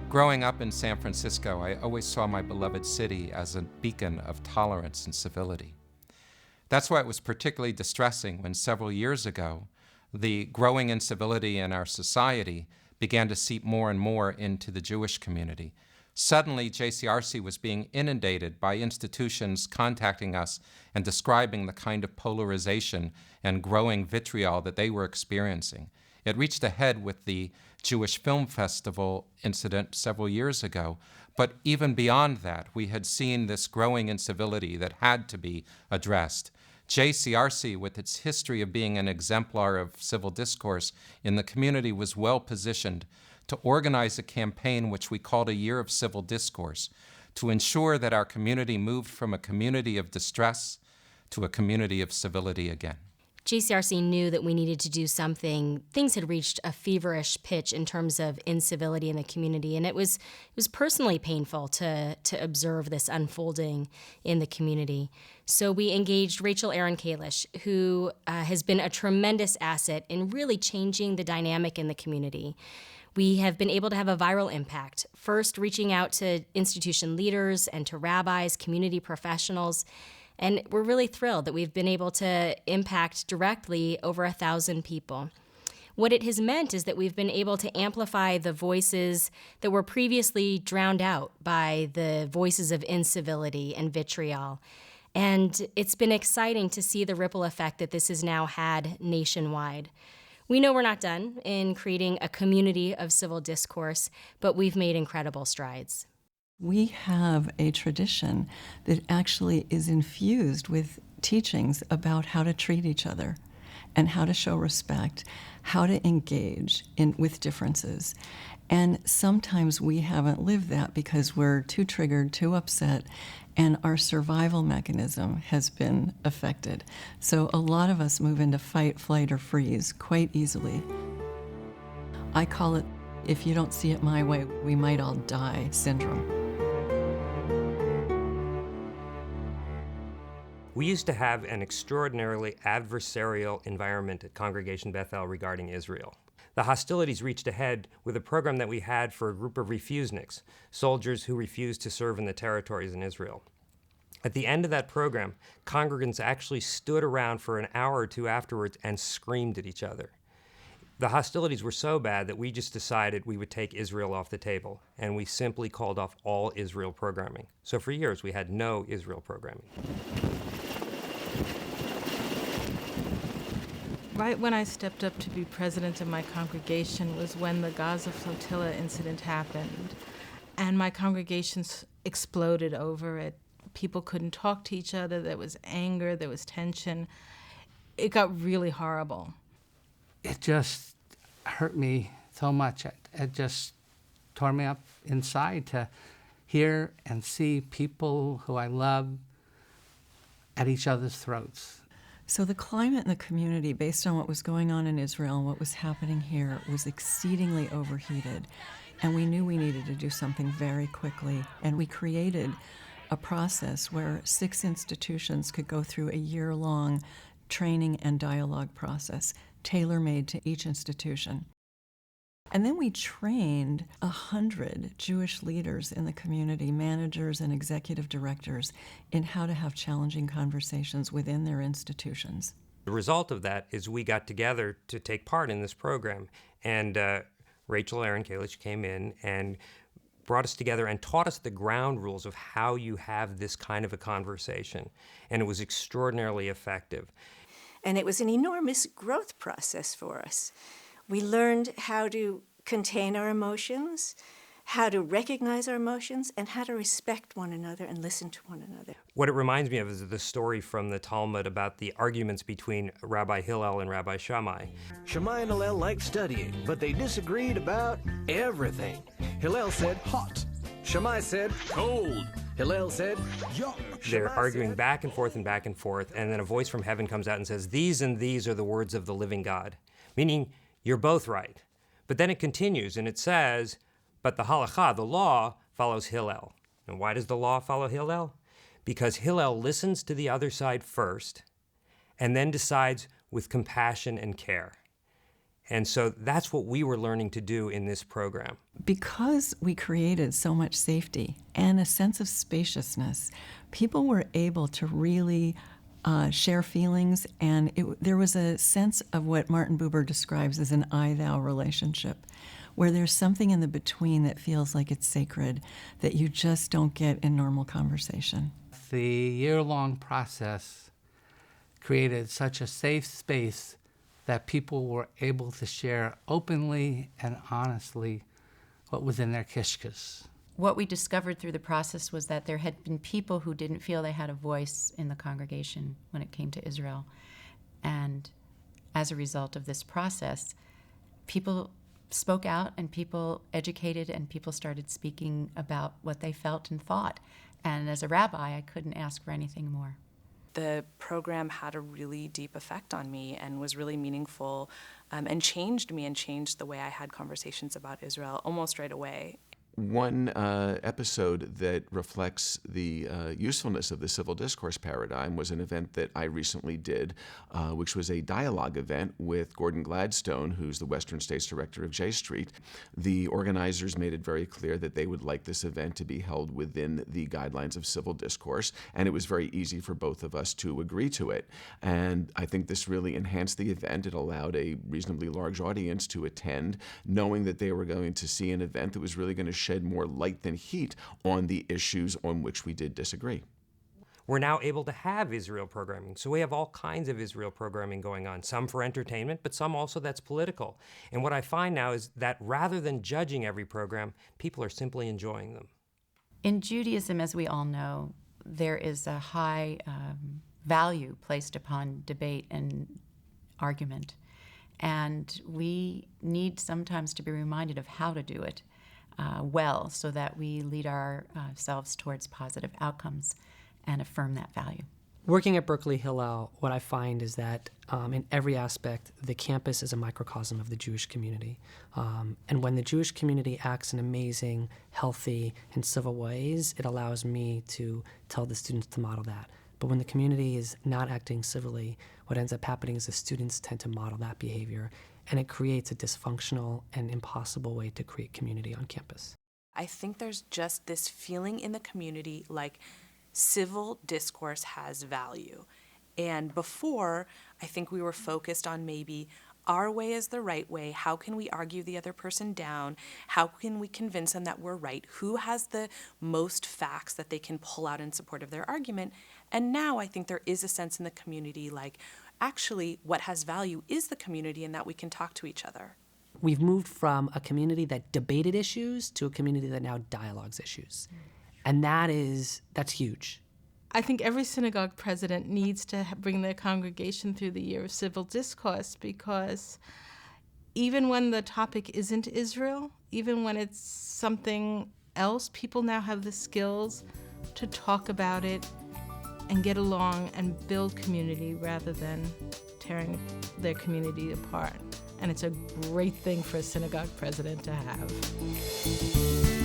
Growing up in San Francisco, I always saw my beloved city as a beacon of tolerance and civility. That's why it was particularly distressing when several years ago, the growing incivility in our society began to seep more and more into the Jewish community. Suddenly, JCRC was being inundated by institutions contacting us and describing the kind of polarization and growing vitriol that they were experiencing. It reached a head with the Jewish Film Festival incident several years ago, but even beyond that, we had seen this growing incivility that had to be addressed. JCRC, with its history of being an exemplar of civil discourse in the community, was well positioned to organize a campaign which we called a Year of Civil Discourse, to ensure that our community moved from a community of distress to a community of civility again. JCRC knew that we needed to do something. Things had reached a feverish pitch in terms of incivility in the community, and it was personally painful to observe this unfolding in the community. So we engaged Rachel Aaron Kalish, who has been a tremendous asset in really changing the dynamic in the community. We have been able to have a viral impact, first reaching out to institution leaders and to rabbis, community professionals, and we're really thrilled that we've been able to impact directly over 1,000 people. What it has meant is that we've been able to amplify the voices that were previously drowned out by the voices of incivility and vitriol. And it's been exciting to see the ripple effect that this has now had nationwide. We know we're not done in creating a community of civil discourse, but we've made incredible strides. We have a tradition that actually is infused with teachings about how to treat each other and how to show respect, how to engage with differences. And sometimes we haven't lived that because we're too triggered, too upset, and our survival mechanism has been affected. So a lot of us move into fight, flight, or freeze quite easily. I call it, if you don't see it my way, we might all die syndrome. We used to have an extraordinarily adversarial environment at Congregation Bethel regarding Israel. The hostilities reached a head with a program that we had for a group of refuseniks, soldiers who refused to serve in the territories in Israel. At the end of that program, congregants actually stood around for an hour or two afterwards and screamed at each other. The hostilities were so bad that we just decided we would take Israel off the table, and we simply called off all Israel programming. So for years, we had no Israel programming. Right when I stepped up to be president of my congregation was when the Gaza flotilla incident happened, and my congregation exploded over it. People couldn't talk to each other. There was anger. There was tension. It got really horrible. It just hurt me so much. It just tore me up inside to hear and see people who I love at each other's throats. So the climate in the community, based on what was going on in Israel and what was happening here, was exceedingly overheated. And we knew we needed to do something very quickly. And we created a process where 6 institutions could go through a year-long training and dialogue process, tailor-made to each institution. And then we trained 100 Jewish leaders in the community, managers and executive directors, in how to have challenging conversations within their institutions. The result of that is we got together to take part in this program. And Rachel Aaron Kalish came in and brought us together and taught us the ground rules of how you have this kind of a conversation. And it was extraordinarily effective. And it was an enormous growth process for us. We learned how to contain our emotions, how to recognize our emotions, and how to respect one another and listen to one another. What it reminds me of is the story from the Talmud about the arguments between Rabbi Hillel and Rabbi Shammai. Shammai and Hillel liked studying, but they disagreed about everything. Hillel said hot. Shammai said cold. Hillel said young. They're arguing back and forth, and then a voice from heaven comes out and says, "These and these are the words of the living God," meaning you're both right. But then it continues and it says, but the halakha, the law, follows Hillel. And why does the law follow Hillel? Because Hillel listens to the other side first and then decides with compassion and care. And so that's what we were learning to do in this program. Because we created so much safety and a sense of spaciousness, people were able to really share feelings, and there was a sense of what Martin Buber describes as an I-thou relationship, where there's something in the between that feels like it's sacred that you just don't get in normal conversation. The year-long process created such a safe space that people were able to share openly and honestly what was in their kishkas. What we discovered through the process was that there had been people who didn't feel they had a voice in the congregation when it came to Israel. And as a result of this process, people spoke out and people educated and people started speaking about what they felt and thought. And as a rabbi, I couldn't ask for anything more. The program had a really deep effect on me and was really meaningful, and changed me and changed the way I had conversations about Israel almost right away. One episode that reflects the usefulness of the civil discourse paradigm was an event that I recently did, which was a dialogue event with Gordon Gladstone, who's the Western States Director of J Street. The organizers made it very clear that they would like this event to be held within the guidelines of civil discourse, and it was very easy for both of us to agree to it. And I think this really enhanced the event. It allowed a reasonably large audience to attend, knowing that they were going to see an event that was really going to shed more light than heat on the issues on which we did disagree. We're now able to have Israel programming. So we have all kinds of Israel programming going on, some for entertainment, but some also that's political. And what I find now is that rather than judging every program, people are simply enjoying them. In Judaism, as we all know, there is a high value placed upon debate and argument. And we need sometimes to be reminded of how to do it well, so that we lead ourselves towards positive outcomes and affirm that value. Working at Berkeley Hillel, what I find is that in every aspect, the campus is a microcosm of the Jewish community. And when the Jewish community acts in amazing, healthy, and civil ways, it allows me to tell the students to model that. But when the community is not acting civilly, what ends up happening is the students tend to model that behavior, and it creates a dysfunctional and impossible way to create community on campus. I think there's just this feeling in the community like civil discourse has value. And before, I think we were focused on maybe our way is the right way. How can we argue the other person down? How can we convince them that we're right? Who has the most facts that they can pull out in support of their argument? And now I think there is a sense in the community like, actually, what has value is the community and that we can talk to each other. We've moved from a community that debated issues to a community that now dialogues issues. And that's huge. I think every synagogue president needs to bring their congregation through the year of civil discourse, because even when the topic isn't Israel, even when it's something else, people now have the skills to talk about it and get along and build community rather than tearing their community apart. And it's a great thing for a synagogue president to have.